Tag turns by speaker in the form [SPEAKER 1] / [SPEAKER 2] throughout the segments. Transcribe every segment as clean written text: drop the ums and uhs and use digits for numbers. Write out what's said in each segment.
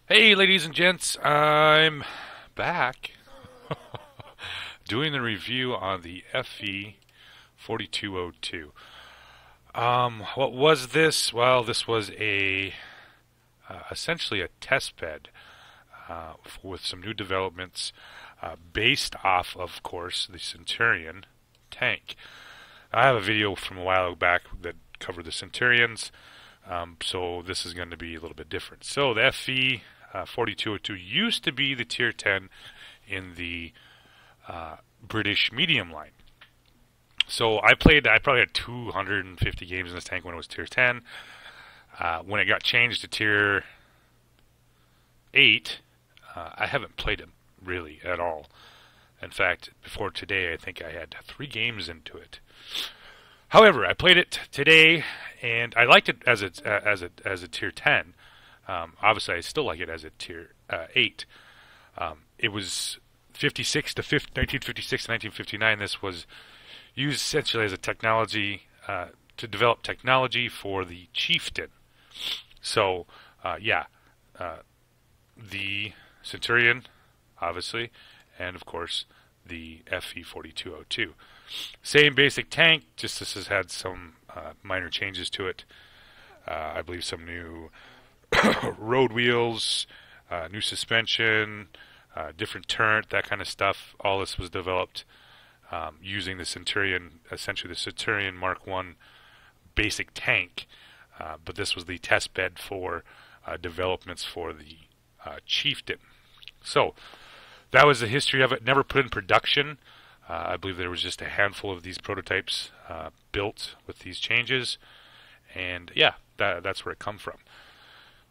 [SPEAKER 1] Hey, ladies and gents, I'm back doing the review on the FE 4202. What was this? Well, this was a essentially a test bed with some new developments based off, of course, the Centurion tank. I have a video from a while back that covered the Centurions, so this is going to be a little bit different. So the FE 4202 used to be the tier 10 in the British medium line. So I probably had 250 games in this tank when it was tier 10. When it got changed to tier 8, I haven't played it really at all. In fact, before today, I think I had 3 games into it. However, I played it today, and I liked it as a tier 10. Obviously, I still like it as a tier 8. It was 1956 to 1959. This was used essentially as a technology to develop technology for the chieftain. So, the Centurion, obviously, and of course the FE 4202. Same basic tank, just this has had some minor changes to it. I believe some new road wheels, new suspension, different turret, that kind of stuff. All this was developed using the Centurion, essentially the Centurion Mark 1 basic tank. But this was the test bed for developments for the Chieftain. So that was the history of it. Never put in production. I believe there was just a handful of these prototypes built with these changes. And yeah, that's where it come from.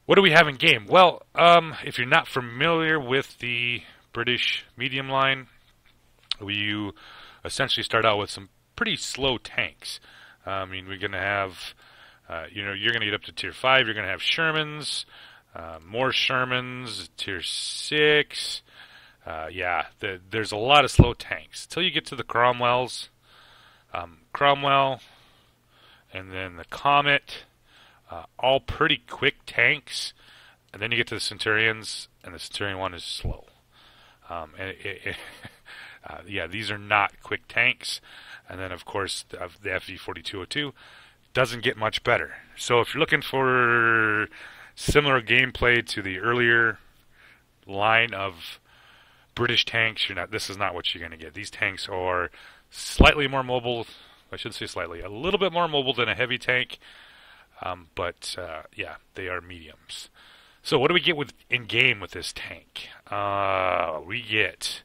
[SPEAKER 1] What do we have in game? Well, if you're not familiar with the British medium line, you essentially start out with some pretty slow tanks. We're going to have, you're going to get up to tier 5. You're going to have Shermans, more Shermans, tier 6. There's a lot of slow tanks. Till you get to the Cromwells, Cromwell, and then the Comet. All pretty quick tanks, and then you get to the Centurions, and the Centurion one is slow. These are not quick tanks. And then, of course, the FE 4202 doesn't get much better. So if you're looking for similar gameplay to the earlier line of British tanks, this is not what you're going to get. These tanks are slightly more mobile. I shouldn't say slightly, a little bit more mobile than a heavy tank. But they are mediums. So what do we get in game with this tank? We get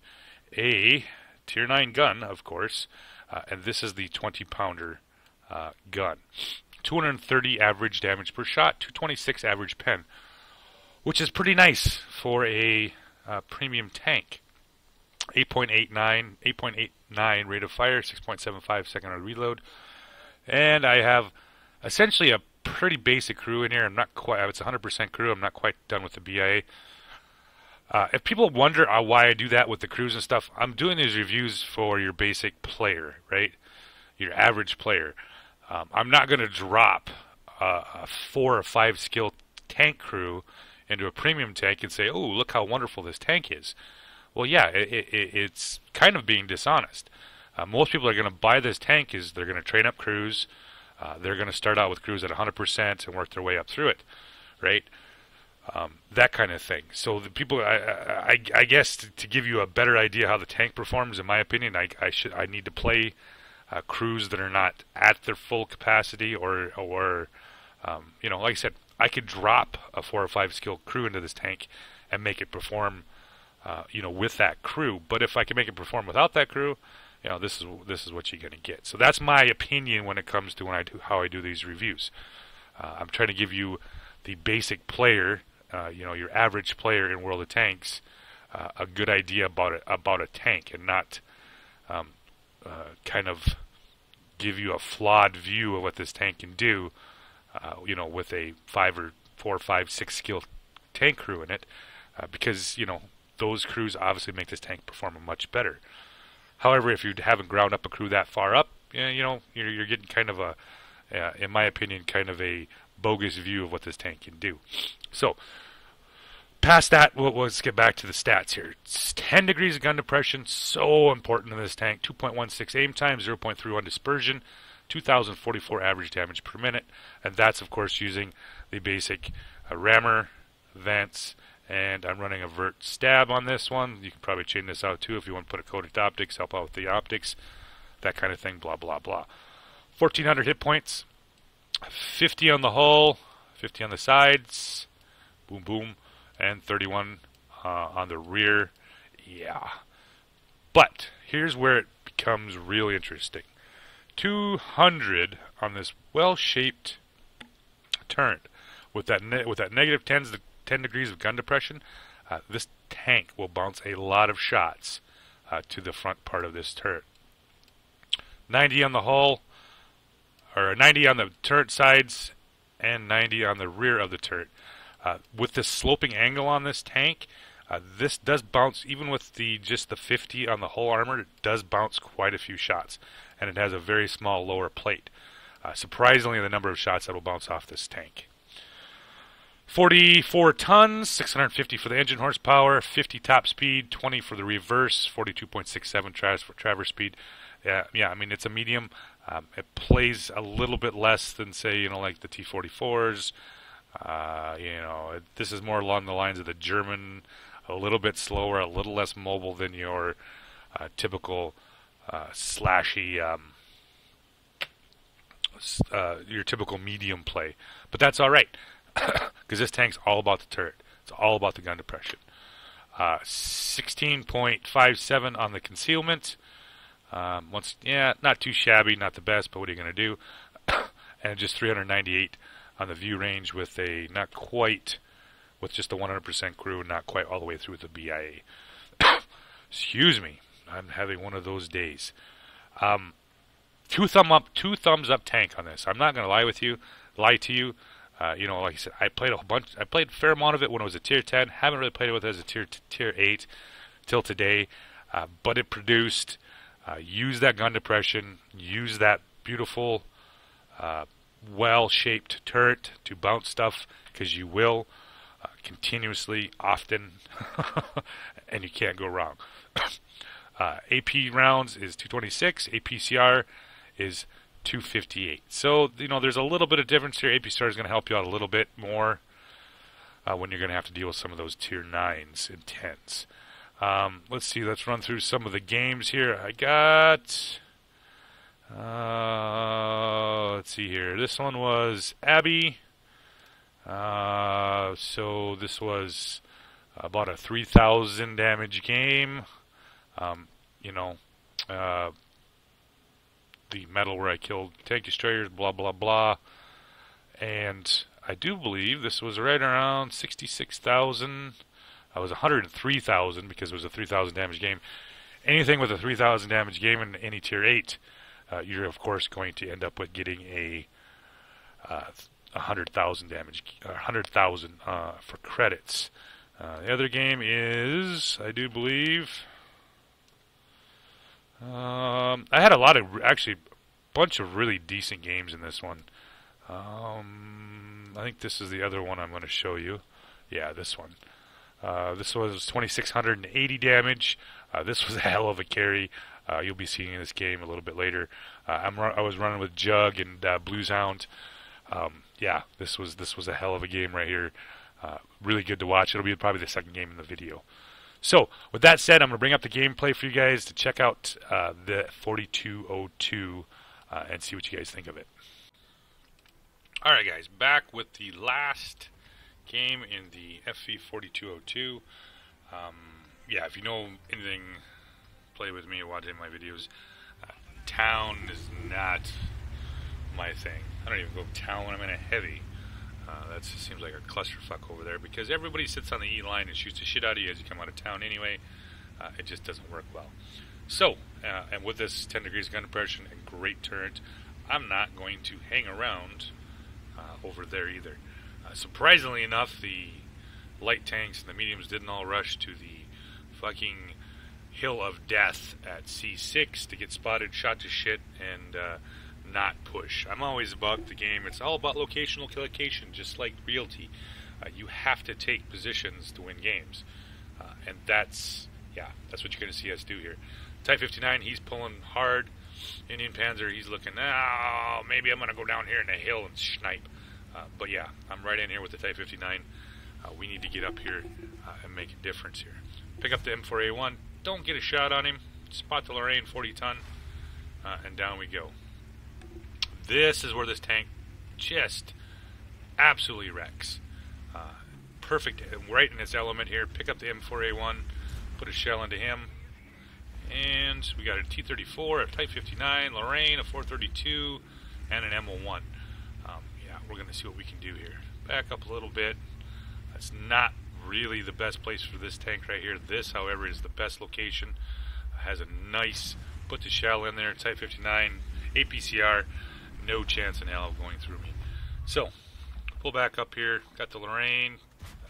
[SPEAKER 1] a tier 9 gun, of course, and this is the 20-pounder gun. 230 average damage per shot, 226 average pen, which is pretty nice for a premium tank. 8.89 rate of fire, 6.75 second on reload, and I have essentially a pretty basic crew in here. I'm not quite. It's 100% crew. I'm not quite done with the BIA. If people wonder why I do that with the crews and stuff, I'm doing these reviews for your basic player, right? Your average player. I'm not going to drop a 4 or 5 skill tank crew into a premium tank and say, "Oh, look how wonderful this tank is." Well, yeah, it's kind of being dishonest. Most people are going to buy this tank they're going to train up crews. They're going to start out with crews at 100% and work their way up through it, right? That kind of thing. So the people, I guess, to give you a better idea how the tank performs, in my opinion, I need to play crews that are not at their full capacity, or like I said, I could drop a 4 or 5 skill crew into this tank and make it perform, with that crew. But if I can make it perform without that crew, this is what you're going to get. So that's my opinion when it comes to how I do these reviews. I'm trying to give you the basic player, your average player in World of Tanks, a good idea about a tank, and not kind of give you a flawed view of what this tank can do, with a 4 or 5, 6 skill tank crew in it, because those crews obviously make this tank perform much better. However, if you haven't ground up a crew that far up, you're getting kind of in my opinion, kind of a bogus view of what this tank can do. So, Past that, let's get back to the stats here. It's 10 degrees of gun depression, so important in this tank. 2.16 aim time, 0.31 dispersion, 2,044 average damage per minute, and that's of course using the basic rammer, Vance, and I'm running a vert stab on this one. You can probably chain this out too if you want to put a coated optics, help out with the optics, that kind of thing, blah blah blah. 1,400 hit points, 50 on the hull, 50 on the sides, boom boom, and 31 on the rear. Yeah. But here's where it becomes really interesting. 200 on this well-shaped turret with that negative 10 degrees of gun depression. This tank will bounce a lot of shots to the front part of this turret. 90 on the hull, or 90 on the turret sides, and 90 on the rear of the turret. With this sloping angle on this tank, this does bounce, even with just the 50 on the hull armor, it does bounce quite a few shots. And it has a very small lower plate. Surprisingly, the number of shots that will bounce off this tank. 44 tons, 650 for the engine horsepower, 50 top speed, 20 for the reverse, 42.67 traverse speed. Yeah, I mean, it's a medium. It plays a little bit less than, say, like the T-44s. This is more along the lines of the German, a little bit slower, a little less mobile than your typical slashy, your typical medium play. But that's all right, because this tank's all about the turret. It's all about the gun depression. 16.57 on the concealment. Not too shabby, not the best, but what are you going to do? And just 398 on the view range with just the 100% crew, not quite all the way through with the BIA. Excuse me, I'm having one of those days. Two thumbs up tank on this. I'm not going to lie to you. Like I said, I played a fair amount of it when it was a tier 10. Haven't really played it with it as a tier 8 till today. But it produced, use that gun depression, use that beautiful, well-shaped turret to bounce stuff, because you will, continuously, often, and you can't go wrong. AP rounds is 226, APCR is 258. So, there's a little bit of difference here. APCR is going to help you out a little bit more when you're going to have to deal with some of those tier 9s and 10s. Let's see, let's run through some of the games here. I got, let's see here. This one was Abbey. So this was about a 3,000 damage game. The medal where I killed tank destroyers, blah, blah, blah. And I do believe this was right around 66,000. I was 103,000 because it was a 3,000 damage game. Anything with a 3,000 damage game in any tier 8, you're of course going to end up with getting a 100,000 damage, 100,000 for credits. The other game is, I do believe, I had a bunch of really decent games in this one. I think this is the other one I'm going to show you. Yeah, this one. This was 2,680 damage. This was a hell of a carry. You'll be seeing this game a little bit later. I was running with Jug and Blueshound. Yeah, this was a hell of a game right here. Really good to watch. It'll be probably the second game in the video. So, with that said, I'm going to bring up the gameplay for you guys to check out the 4202 and see what you guys think of it. Alright guys, back with the last game in the FV4202. Yeah, if you know anything, play with me or watch any of my videos, town is not my thing. I don't even go town when I'm in a heavy. That seems like a clusterfuck over there, because everybody sits on the E line and shoots the shit out of you as you come out of town anyway. It just doesn't work well. So, and with this 10 degrees gun depression and great turret, I'm not going to hang around over there either. Surprisingly enough, the light tanks and the mediums didn't all rush to the fucking hill of death at C6 to get spotted, shot to shit, and not push. I'm always about the game. It's all about location, just like realty. You have to take positions to win games. And that's what you're going to see us do here. Type 59, he's pulling hard. Indian Panzer, he's looking, maybe I'm going to go down here in the hill and snipe. But yeah, I'm right in here with the Type 59. We need to get up here and make a difference here. Pick up the M4A1. Don't get a shot on him. Spot the Lorraine 40 ton. And down we go. This is where this tank just absolutely wrecks. Perfect, right in its element here. Pick up the M4A1. Put a shell into him. And we got a T-34, a Type 59, Lorraine, a 432, and an M01. We're going to see what we can do here. Back up a little bit. That's not really the best place for this tank right here. This, however, is the best location. Has a nice put the shell in there. Type 59, APCR, no chance in hell of going through me. So, pull back up here. Got the Lorraine.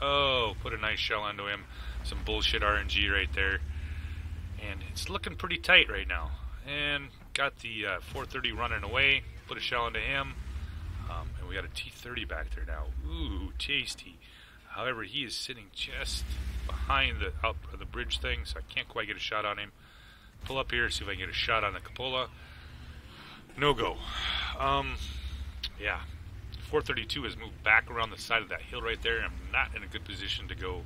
[SPEAKER 1] Oh, put a nice shell into him. Some bullshit RNG right there. And it's looking pretty tight right now. And got the 430 running away. Put a shell into him. And we got a T-30 back there now. Ooh, tasty. However, he is sitting just behind the bridge thing, so I can't quite get a shot on him. Pull up here, see if I can get a shot on the cupola. No go. 432 has moved back around the side of that hill right there. I'm not in a good position to go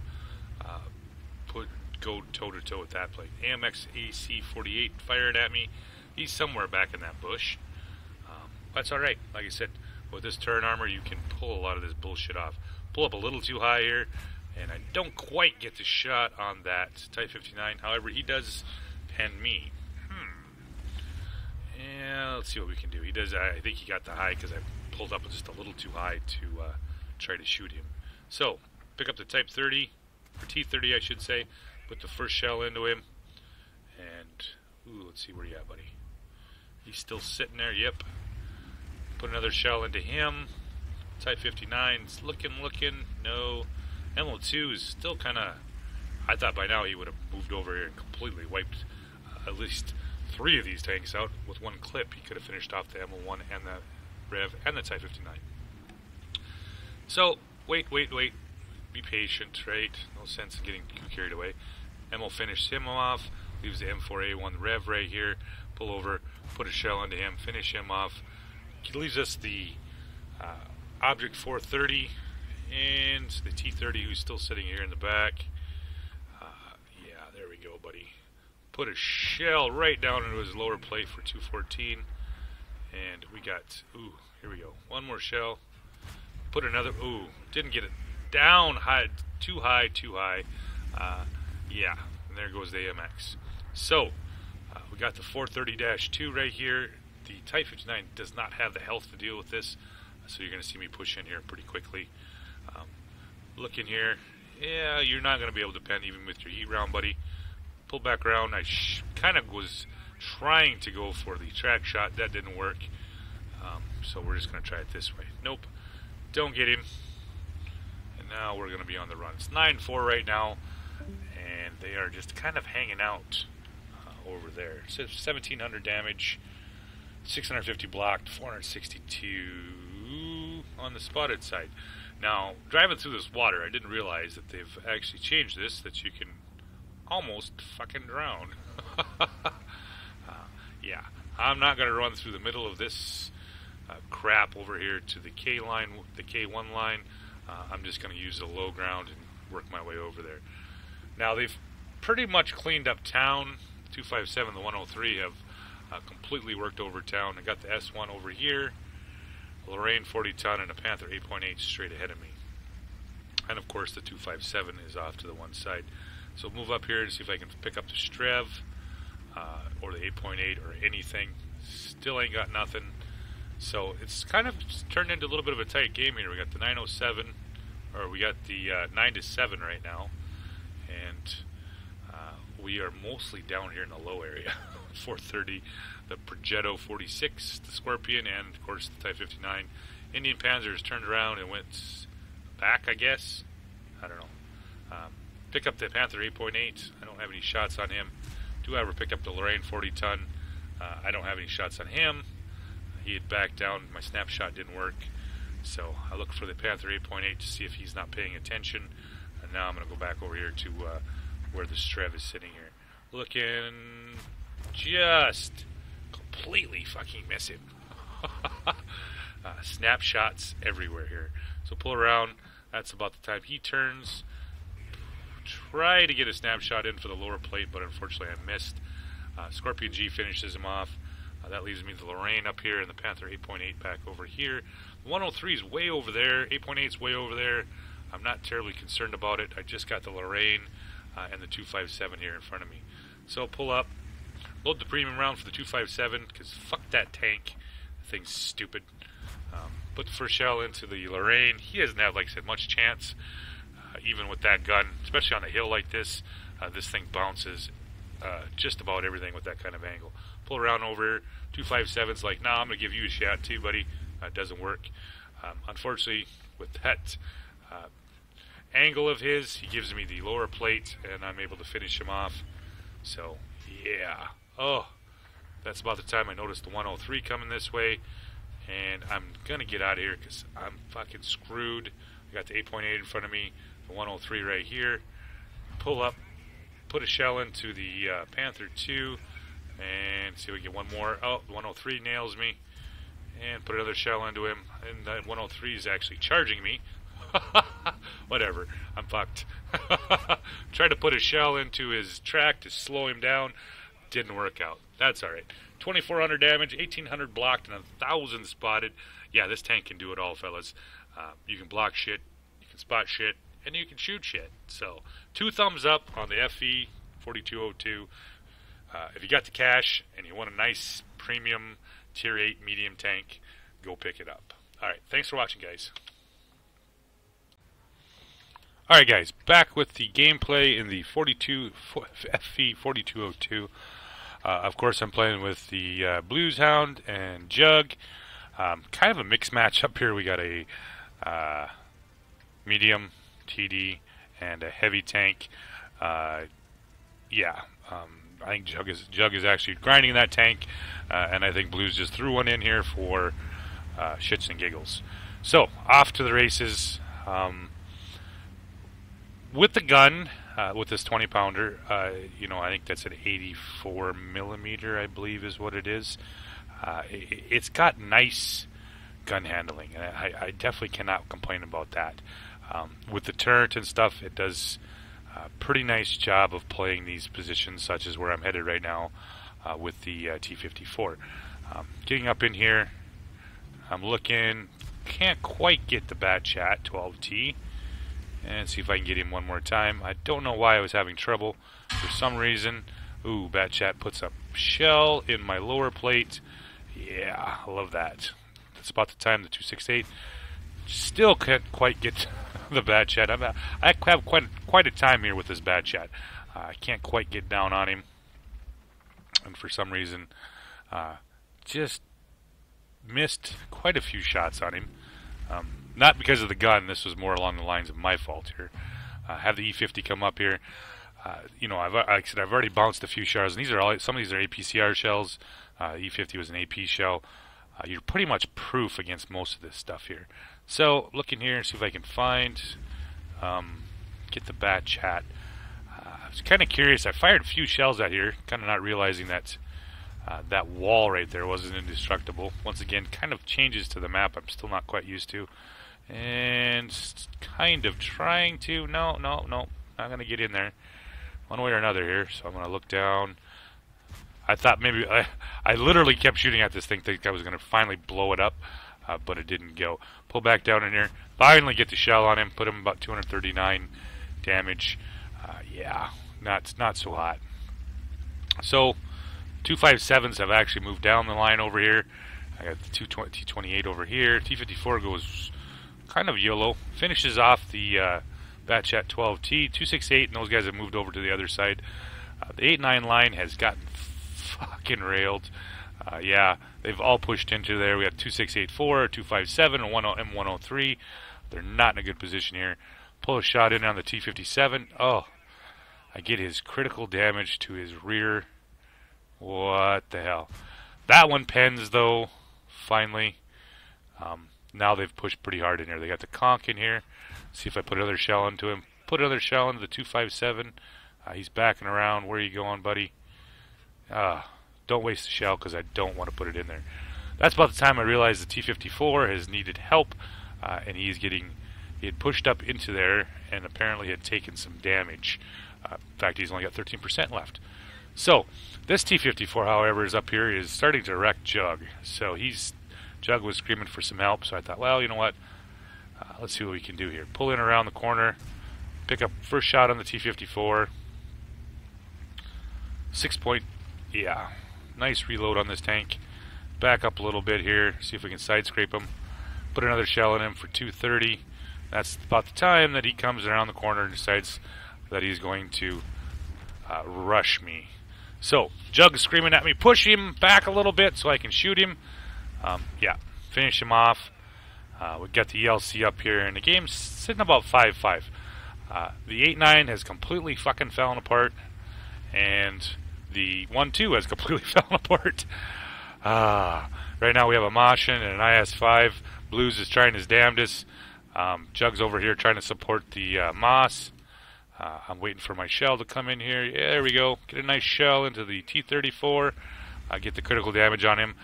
[SPEAKER 1] toe-to-toe with that plate. AMX AC-48 fired at me. He's somewhere back in that bush. That's alright. Like I said, with this turn armor, you can pull a lot of this bullshit off. Pull up a little too high here, and I don't quite get the shot on that Type 59. However, he does pen me. Yeah, let's see what we can do. He does. I think he got the high because I pulled up just a little too high to try to shoot him. So, pick up the Type 30, or T-30 I should say, put the first shell into him, and, let's see where you at, buddy. He's still sitting there, yep. Put another shell into him. Type 59's looking, no. MO2 is still kind of, I thought by now he would have moved over here and completely wiped at least 3 of these tanks out with one clip. He could have finished off the MO1 and the Rev and the Type 59. So, wait. Be patient, right? No sense in getting too carried away. MO finished him off. Leaves the M4A1 Rev right here. Pull over, put a shell into him, finish him off. He leaves us the Object 430 and the T-30 who's still sitting here in the back. There we go, buddy. Put a shell right down into his lower plate for 214. And we got, here we go. One more shell. Put another, didn't get it down high, too high. And there goes the AMX. So, we got the 430-2 right here. The Type 59 does not have the health to deal with this, so you're going to see me push in here pretty quickly. Look in here. Yeah, you're not going to be able to pen even with your heat round, buddy. Pull back around. I kind of was trying to go for the track shot. That didn't work. So we're just going to try it this way. Nope. Don't get him. And now we're going to be on the run. It's 9-4 right now, and they are just kind of hanging out over there. So 1,700 damage. 650 blocked, 462 on the spotted side. Now, driving through this water, I didn't realize that they've actually changed this, that you can almost fucking drown. I'm not going to run through the middle of this crap over here to the K line, the K1 line. I'm just going to use the low ground and work my way over there. Now, they've pretty much cleaned up town. 257, the 103 have completely worked over town. I got the S1 over here, a Lorraine 40 ton, and a Panther 8.8 straight ahead of me. And of course the 257 is off to the one side. So move up here and see if I can pick up the Strev or the 8.8 or anything. Still ain't got nothing. So it's kind of turned into a little bit of a tight game here. We got the 907, or we got the 9-7 right now, and we are mostly down here in the low area. 430, the Progetto 46, the Scorpion, and of course the Type 59. Indian Panzers turned around and went back, I guess. I don't know. Pick up the Panther 8.8. I don't have any shots on him. Do however pick up the Lorraine 40 ton. I don't have any shots on him. He had backed down. My snapshot didn't work. So I look for the Panther 8.8 to see if he's not paying attention. And now I'm going to go back over here to where the Strev is sitting here. Looking, just completely fucking miss him. Snapshots everywhere here. So pull around. That's about the time he turns. Try to get a snapshot in for the lower plate, but unfortunately I missed. Scorpion G finishes him off. That leaves me the Lorraine up here and the Panther 8.8 back over here. The 103 is way over there. 8.8 is way over there. I'm not terribly concerned about it. I just got the Lorraine and the 257 here in front of me. So pull up, load the premium round for the 257, because fuck that tank. The thing's stupid. Put the first shell into the Lorraine. He doesn't have, like I said, much chance, even with that gun, especially on a hill like this. This thing bounces just about everything with that kind of angle. Pull around over, 257's like, nah, I'm going to give you a shot too, buddy. It doesn't work. Unfortunately, with that angle of his, he gives me the lower plate, and I'm able to finish him off. So, yeah. Oh, that's about the time I noticed the 103 coming this way, and I'm going to get out of here because I'm fucking screwed. I got the 8.8 in front of me, the 103 right here. Pull up, put a shell into the Panther 2, and see if we get one more. Oh, the 103 nails me. And put another shell into him. And that 103 is actually charging me. Whatever. I'm fucked. Tried to put a shell into his track to slow him down. Didn't work out. That's alright. 2,400 damage, 1,800 blocked, and 1,000 spotted. Yeah, this tank can do it all, fellas. You can block shit, you can spot shit, and you can shoot shit. So, 2 thumbs up on the FE 4202. If you got the cash and you want a nice premium Tier 8 medium tank, go pick it up. Alright, thanks for watching, guys. Alright, guys, back with the gameplay in the FE 4202. Of course, I'm playing with the Blues Hound and Jug. Kind of a mixed match up here. We got a medium TD and a heavy tank. Yeah. I think Jug is actually grinding that tank, and I think Blues just threw one in here for shits and giggles. So, off to the races. With the gun, with this 20-pounder, you know, I think that's an 84 millimeter, I believe is what it is. It's got nice gun handling, and I definitely cannot complain about that. With the turret and stuff, it does pretty nice job of playing these positions, such as where I'm headed right now with the T-54. Getting up in here, I'm looking, can't quite get the Bat Chat 12T, and see if I can get him one more time. I don't know why I was having trouble. For some reason, ooh, Bat Chat puts a shell in my lower plate. Yeah, I love that. That's about the time the 268. Still can't quite get the Bat Chat. I have quite a time here with this Bat Chat. I can't quite get down on him, and for some reason, just missed quite a few shots on him. Not because of the gun. This was more along the lines of my fault here. Have the E50 come up here. You know, like I said, I've already bounced a few shells, and these are all. Some of these are APCR shells. E50 was an AP shell. You're pretty much proof against most of this stuff here. So, looking here and see if I can find, get the Bat Chat. I was kind of curious. I fired a few shells out here, kind of not realizing that that wall right there wasn't indestructible. Once again, kind of changes to the map I'm still not quite used to. And kind of trying to, no, not going to get in there one way or another here. So I'm going to look down. I thought maybe, I literally kept shooting at this thing, thinking I was going to finally blow it up, but it didn't go. Pull back down in here, finally get the shell on him, put him about 239 damage. Yeah, not so hot. So, 257s have actually moved down the line over here. I got the T28 over here. T54 goes kind of YOLO. Finishes off the Bat Chat 12T. 268, and those guys have moved over to the other side. The 8-9 line has gotten fucking railed. Yeah, they've all pushed into there. We got 2684, 257, and M103. They're not in a good position here. Pull a shot in on the T57. Oh, I get his critical damage to his rear. What the hell? That one pens, though, finally. now they've pushed pretty hard in here. They got the conch in here. See if I put another shell into him. Put another shell into the 257. He's backing around. Where are you going, buddy? Don't waste the shell because I don't want to put it in there. That's about the time I realized the T-54 has needed help, and he had pushed up into there and apparently had taken some damage. In fact, he's only got 13% left. So this T-54, however, is up here, is starting to wreck Jug. So Jug was screaming for some help, so I thought, well, you know what? Let's see what we can do here. Pull in around the corner, pick up first shot on the T-54. 6 point, yeah, nice reload on this tank. Back up a little bit here, see if we can side scrape him. Put another shell in him for 230. That's about the time that he comes around the corner and decides that he's going to rush me. So, Jug is screaming at me, push him back a little bit so I can shoot him. Yeah, finish him off. We got the ELC up here, and the game's sitting about 5-5. The 8-9 has completely fucking fallen apart, and the 1-2 has completely fallen apart. Right now we have a Martian and an IS-5. Blues is trying his damnedest. Jug's over here trying to support the Moss. I'm waiting for my shell to come in here. Yeah, there we go. Get a nice shell into the T-34. Get the critical damage on him.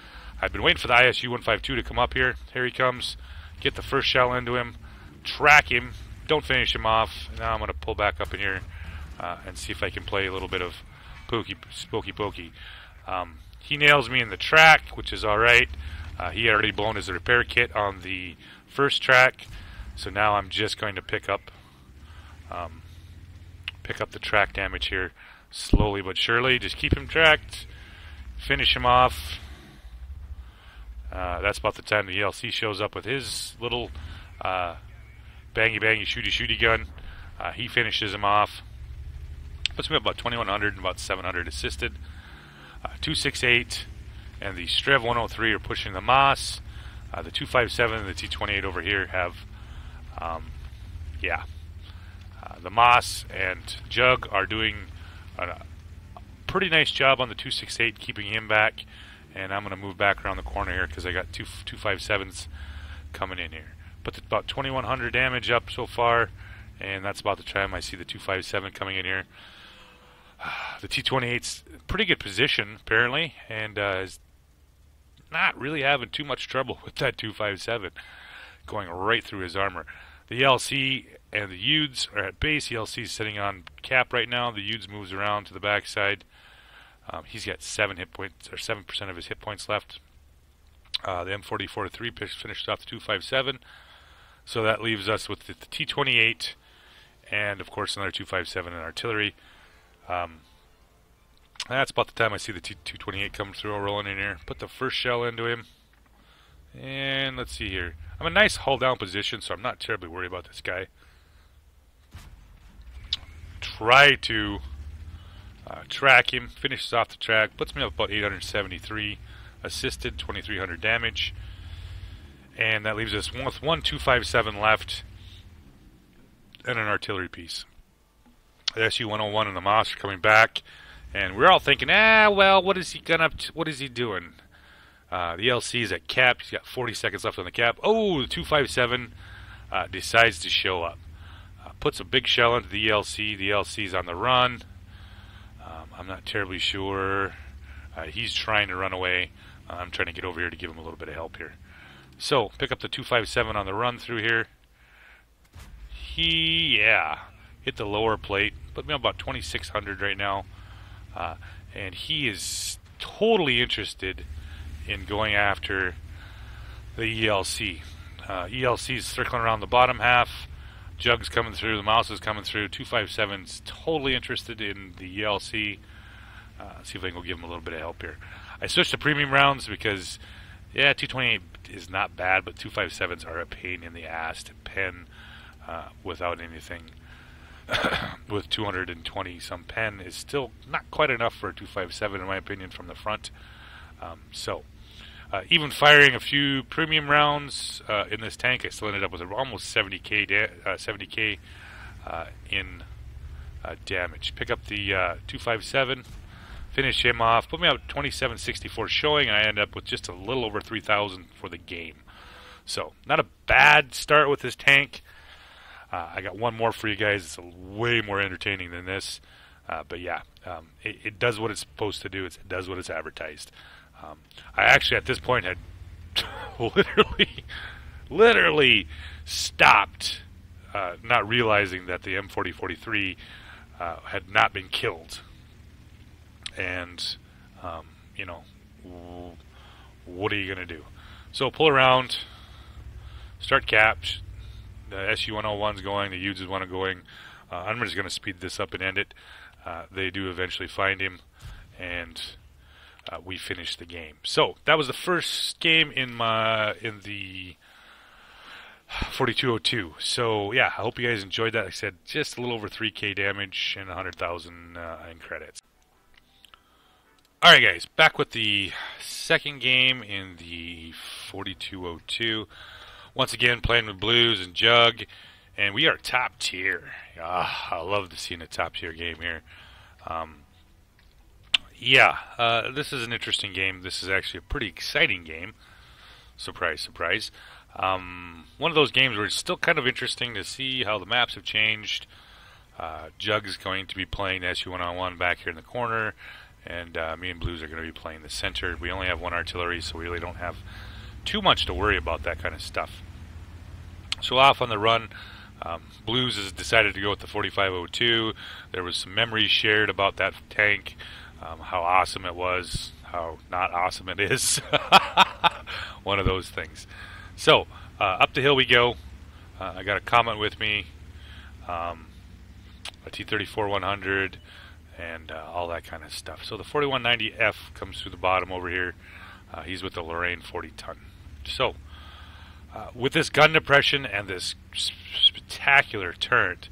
[SPEAKER 1] I've been waiting for the ISU-152 to come up here. Here he comes. Get the first shell into him. Track him. Don't finish him off. Now I'm going to pull back up in here and see if I can play a little bit of spooky pokey. He nails me in the track, which is alright. He had already blown his repair kit on the first track. So now I'm just going to pick up the track damage here slowly but surely. Just keep him tracked. Finish him off. That's about the time the ELC shows up with his little bangy shooty gun. He finishes him off. Puts me up about 2100 and about 700 assisted. 268 and the Strev 103 are pushing the Moss. The 257 and the T28 over here have the Moss and Jug are doing a pretty nice job on the 268, keeping him back. And I'm going to move back around the corner here because I got 257s coming in here. Put about 2100 damage up so far, and that's about the time I see the 257 coming in here. The T28's pretty good position apparently, and is not really having too much trouble with that 257 going right through his armor. The LC and the Udes are at base. The LC's sitting on cap right now. The Udes moves around to the backside. He's got 7 hit points, or 7% of his hit points left. The M4043 finished off the 257. So that leaves us with the T28 and, of course, another 257 in artillery. That's about the time I see the T228 come through, rolling in here. Put the first shell into him. And let's see here. I'm in a nice hull down position, so I'm not terribly worried about this guy. Try to track him. Finishes off the track. Puts me up about 873 assisted, 2300 damage. And that leaves us with one 257 left and an artillery piece. The SU-101 and the Moss are coming back, and we're all thinking, well, what is he what is he doing? The LC's at cap. He's got 40 seconds left on the cap. Oh, the 257 decides to show up. Puts a big shell into the ELC. The ELC's on the run. I'm not terribly sure. He's trying to run away. I'm trying to get over here to give him a little bit of help here. So, pick up the 257 on the run through here. Hit the lower plate. Put me on about 2600 right now. And he is totally interested in going after the ELC. ELC's circling around the bottom half. Jug's coming through. The Mouse is coming through. 257's totally interested in the ELC. See if I can go give him a little bit of help here. I switched to premium rounds because, yeah, 228 is not bad, but 257s are a pain in the ass to pen without anything. With 220 some pen is still not quite enough for a 257 in my opinion from the front. Even firing a few premium rounds in this tank, I still ended up with almost 70k in damage. Pick up the 257, finish him off, put me up 2764 showing, and I end up with just a little over 3,000 for the game. So, not a bad start with this tank. I got one more for you guys. It's way more entertaining than this. But yeah, it does what it's supposed to do. It does what it's advertised. I actually, at this point, had literally stopped, not realizing that the M4043 had not been killed. And, you know, what are you going to do? So pull around, start caps. The SU-101's going, the Uds is one going. I'm just going to speed this up and end it. They do eventually find him, and we finish the game. So that was the first game in the 4202. So yeah, I hope you guys enjoyed that. Like I said, just a little over 3K damage and 100,000 in credits. All right, guys, back with the second game in the 4202. Once again, playing with Blues and Jug, and we are top tier. I love to see a top tier game here. This is an interesting game. This is actually a pretty exciting game. Surprise, surprise. One of those games where it's still kind of interesting to see how the maps have changed. Jug's going to be playing SU-101 back here in the corner, and me and Blues are going to be playing the center. We only have one artillery, so we really don't have too much to worry about that kind of stuff. So off on the run, Blues has decided to go with the 4502. There was some memories shared about that tank, how awesome it was, how not awesome it is. One of those things. So up the hill we go. I got a comment with me, a T-34-100, and all that kind of stuff. So the 4190F comes through the bottom over here. He's with the Lorraine 40-ton. So, with this gun depression and this spectacular turret,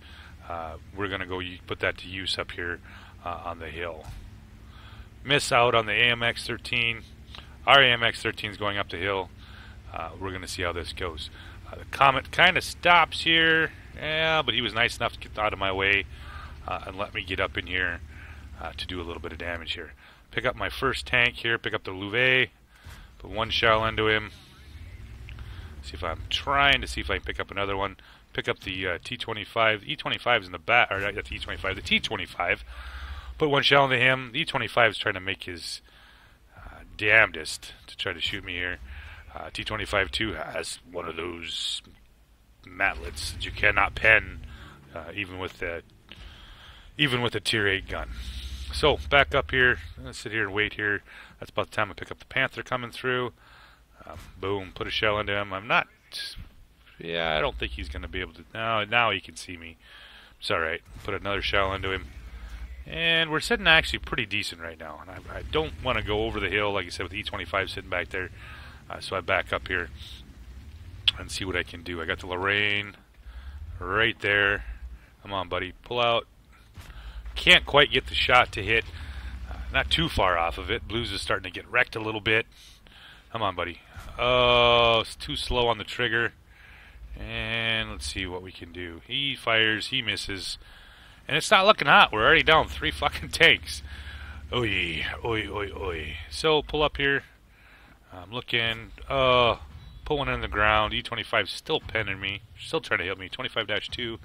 [SPEAKER 1] we're going to go put that to use up here on the hill. Miss out on the AMX-13. Our AMX-13 is going up the hill. We're going to see how this goes. The Comet kind of stops here. Yeah, but he was nice enough to get out of my way and let me get up in here to do a little bit of damage here. Pick up my first tank here. Pick up the Louvet. Put one shell into him. See if I'm trying to see if I can pick up another one. Pick up the T-25. The E-25 is in the back, or not the E-25, the T-25. Put one shell into him. The E-25 is trying to make his damnedest to try to shoot me here. T-25 too has one of those matlets that you cannot pen, even with a Tier 8 gun. So back up here. Let's sit here and wait here. That's about the time I pick up the Panther coming through. Boom, put a shell into him. I don't think he's going to be able to. Now he can see me. It's alright. Put another shell into him. And we're sitting actually pretty decent right now. And I don't want to go over the hill, like I said, with the E-25 sitting back there. So I back up here and see what I can do. I got the Lorraine right there. Come on, buddy. Pull out. Can't quite get the shot to hit. Not too far off of it. Blues is starting to get wrecked a little bit. Come on, buddy. Oh, it's too slow on the trigger. And let's see what we can do. He fires. He misses. And it's not looking hot. We're already down 3 fucking tanks. Oi, oi, oi, oi. So, pull up here. I'm looking. Put one in the ground. E-25 still penning me. Still trying to hit me. 25-2.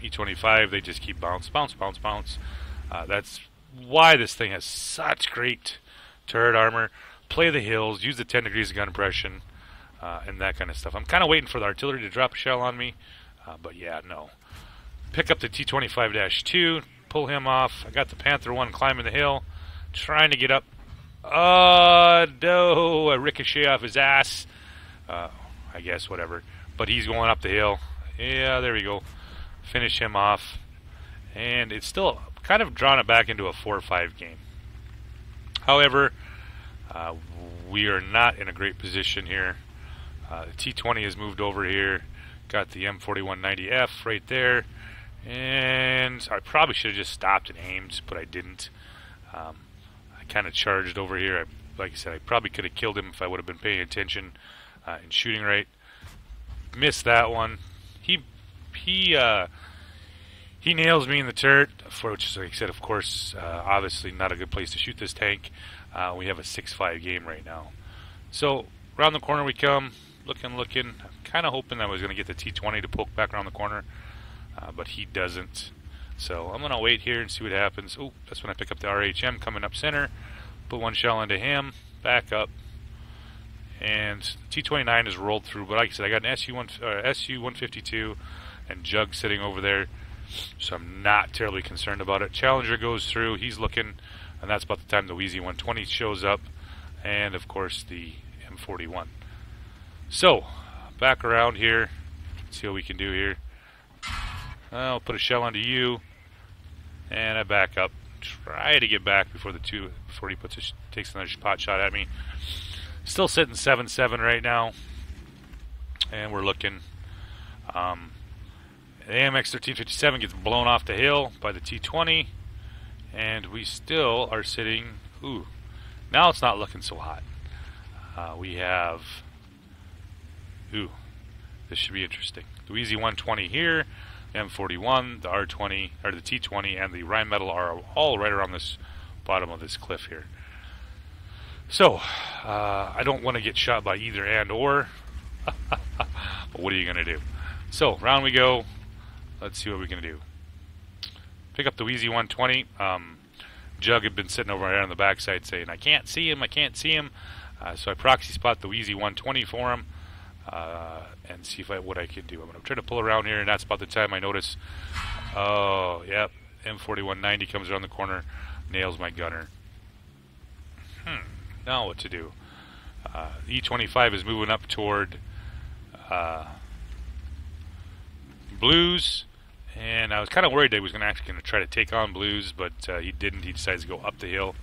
[SPEAKER 1] E-25, they just keep bounce, bounce, bounce, bounce. That's why this thing has such great turret armor. Play the hills, use the 10 degrees of gun impression, and that kind of stuff. I'm kind of waiting for the artillery to drop a shell on me, but yeah, no. Pick up the T-25-2, pull him off. I got the Panther 1 climbing the hill, trying to get up. Oh, no, a ricochet off his ass. I guess, whatever. But he's going up the hill. Yeah, there we go. Finish him off. And it's still kind of drawn it back into a 4-5 game. However, we are not in a great position here. The T-20 has moved over here. Got the M4190F right there. And I probably should have just stopped and aimed, but I didn't. I kind of charged over here. Like I said, I probably could have killed him if I would have been paying attention and shooting right. Missed that one. He nails me in the turret, which, like I said, of course, obviously not a good place to shoot this tank. We have a 6-5 game right now. So, around the corner we come. looking. Kind of hoping I was going to get the T20 to poke back around the corner, but he doesn't. So I'm going to wait here and see what happens. Oh, that's when I pick up the RHM coming up center. Put one shell into him, back up, and T29 is rolled through. But like I said, I got an SU-152 and Jug sitting over there, so I'm not terribly concerned about it. Challenger goes through, he's looking, and that's about the time the Wheezy 120 shows up, and of course the M41. So, back around here, see what we can do here. I'll put a shell onto you, and I back up. Try to get back before he takes another pot shot at me. Still sitting 7-7 right now, and we're looking. The AMX 1357 gets blown off the hill by the T20, and we still are sitting. Ooh, now it's not looking so hot. We have. Ooh, this should be interesting. The Wheezy 120 here, M41, the R20, or the T20, and the Rheinmetall are all right around this bottom of this cliff here. So, I don't want to get shot by either and or. But what are you going to do? So, round we go. Let's see what we can do. Pick up the Wheezy 120. Jug had been sitting over there on the backside saying, I can't see him, I can't see him. So I proxy spot the Wheezy 120 for him. And see what I can do. I'm going to try to pull around here, and that's about the time I notice. Oh, yep. M4190 comes around the corner, nails my gunner. Now what to do? E25 is moving up toward Blues, and I was kind of worried that he was actually going to try to take on Blues, but he didn't. He decides to go up the hill.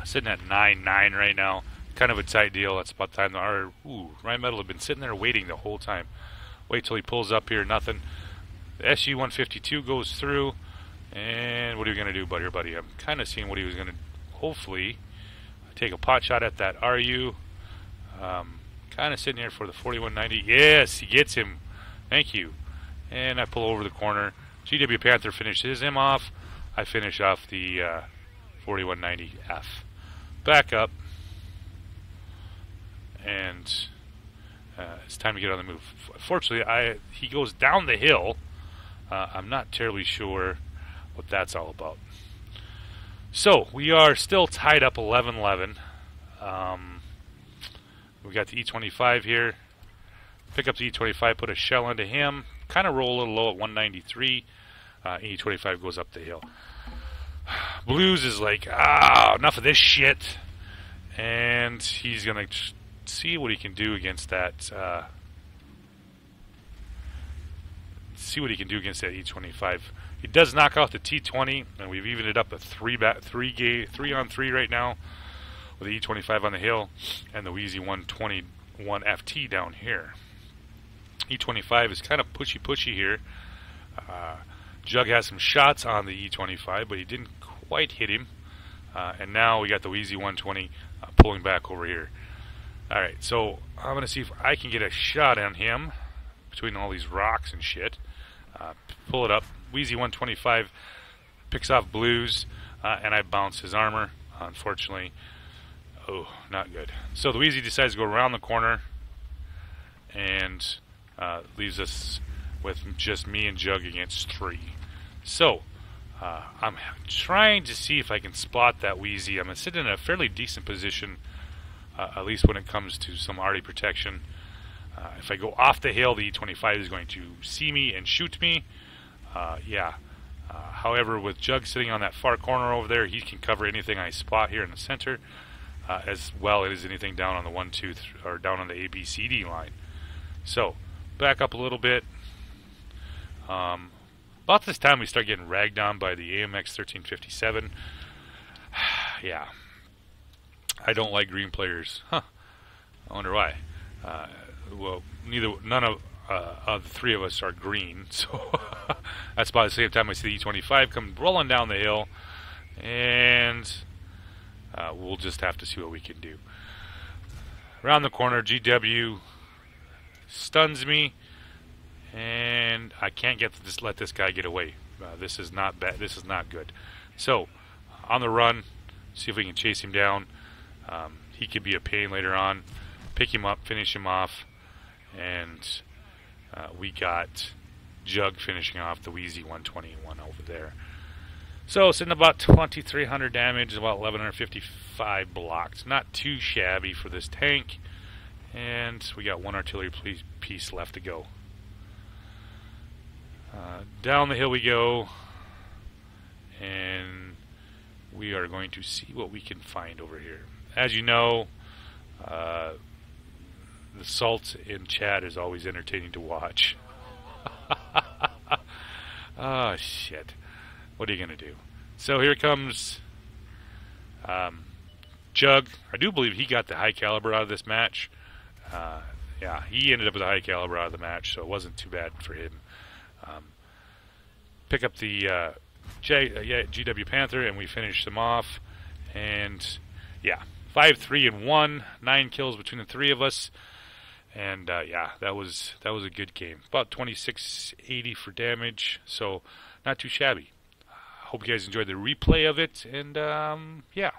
[SPEAKER 1] Sitting at 9-9 right now. Kind of a tight deal. That's about the time our Rheinmetall had been sitting there waiting the whole time. Wait till he pulls up here, nothing. The SU-152 goes through, and what are you going to do, buddy? I'm kind of seeing what he was going to, hopefully, take a pot shot at that RU. Kind of sitting here for the 4190. Yes, he gets him. Thank you. And I pull over the corner. GW Panther finishes him off. I finish off the 4190F. Back up. And it's time to get on the move. Fortunately, he goes down the hill. I'm not terribly sure what that's all about. So, we are still tied up 11-11. We got the E25 here. Pick up the E25, put a shell into him. Kind of roll a little low at 193. E25 goes up the hill. Blues is like, enough of this shit. And he's going to see what he can do against that. See what he can do against that E25. He does knock out the T20, and we've evened it up at 3-on-3 right now with the E25 on the hill and the Wheezy 121 FT down here. E25 is kind of pushy here. Jug has some shots on the E25, but he didn't quite hit him. And now we got the Wheezy 120 pulling back over here. Alright, so I'm going to see if I can get a shot on him between all these rocks and shit. Pull it up. Wheezy 125 picks off Blues, and I bounce his armor, unfortunately. Oh, not good. So the Wheezy decides to go around the corner and leaves us with just me and Jug against 3. So, I'm trying to see if I can spot that Wheezy. I'm sitting in a fairly decent position, at least when it comes to some arty protection. If I go off the hill, the E25 is going to see me and shoot me. However, with Jug sitting on that far corner over there, he can cover anything I spot here in the center, as well as anything down on the 1, 2, or down on the ABCD line. So, back up a little bit. About this time, we start getting ragged on by the AMX 1357. Yeah. I don't like green players. Huh. I wonder why. Well, none of the three of us are green, so that's about the same time I see the E25 come rolling down the hill, and we'll just have to see what we can do. Around the corner, GW stuns me, and I can't let this guy get away. This is not bad. This is not good. So, on the run, see if we can chase him down. He could be a pain later on. Pick him up, finish him off. and we got Jug finishing off the Wheezy 121 over there. So sitting about 2,300 damage, about 1,155 blocked. Not too shabby for this tank. And we got one artillery piece left to go. Down the hill we go, and we are going to see what we can find over here. As you know, the salt in chat is always entertaining to watch. Oh, shit. What are you going to do? So here comes Jug. I do believe he got the high caliber out of this match. Yeah, he ended up with a high caliber out of the match, so it wasn't too bad for him. Pick up the GW Panther, and we finish them off. And yeah, 5-3-1, 9 kills between the three of us. And yeah, that was a good game. About 2680 for damage, so not too shabby. Hope you guys enjoyed the replay of it, and yeah.